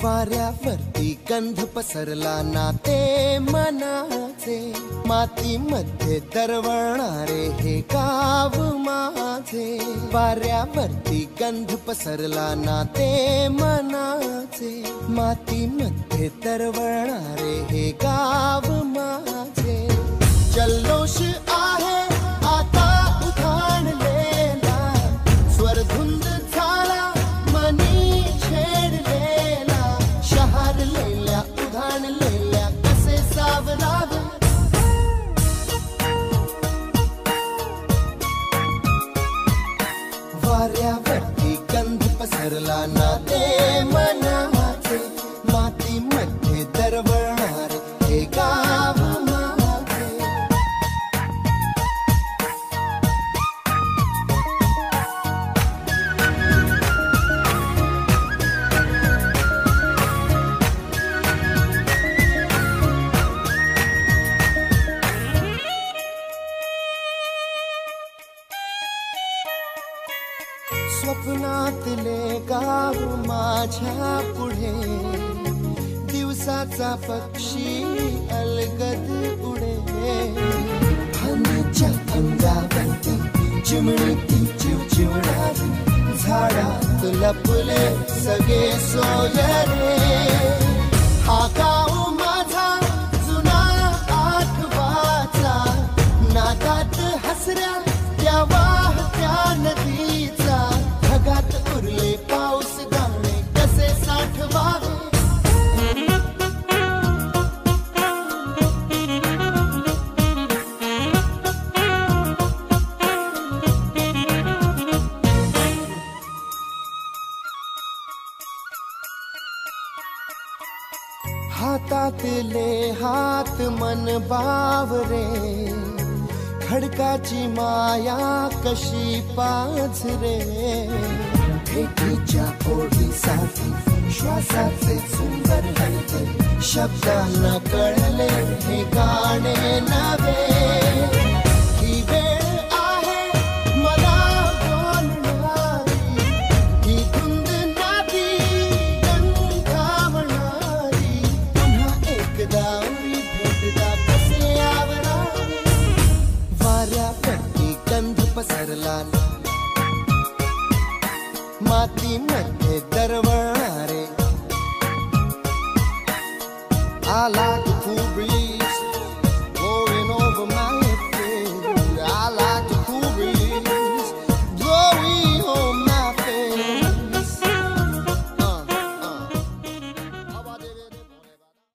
वाऱ्यावरती गंध पसरला नाते मनाचे, मातीमध्ये दरवळणारे हे गाव माझे. वाऱ्यावरती गंध पसरला नाते मनाचे, मातीमध्ये दरवळणारे हे गाव माझे. जल्लोष आहे आता उधाणलेला, स्वरधुंद झाला मनी छेडलेला. शहारलेल्या उधाणलेल्या कसे सावरावे, वाऱ्यावरती गंध पसरला नाते मनाचे, मातीमध्ये दरवळणारे हे गाव माझे. स्वप्नातले गाव माझ्या पुढे, दिवसाचा पक्षी अलगद उडे. फांदीच्या अंगावरती चिमणीती चिवचिवणारी, झाडात लपले सगळे सोयरे. हा गाव माझा जुना आठवाचा, नादात हसऱ्या त्या वाहत्या नदीचा. ढगात उरले पाऊस गाणे कसे साठवावे, हातातले हात मन बावरे. खडकाची माया कशी पाझरे, भेटीच्या ओढीसाठी श्वासाचे सुंदर हलते. शब्दांना कळले हे गाणे नवे. ही वेळ आहे मला बोलणारी, ही धुंद नादी गंधावणारी. पुन्हा एकदा भेटदा कसे आवरावे, वाऱ्यावरती गंध पसरला मातीमध्ये दरवळणारे. I like the cool breeze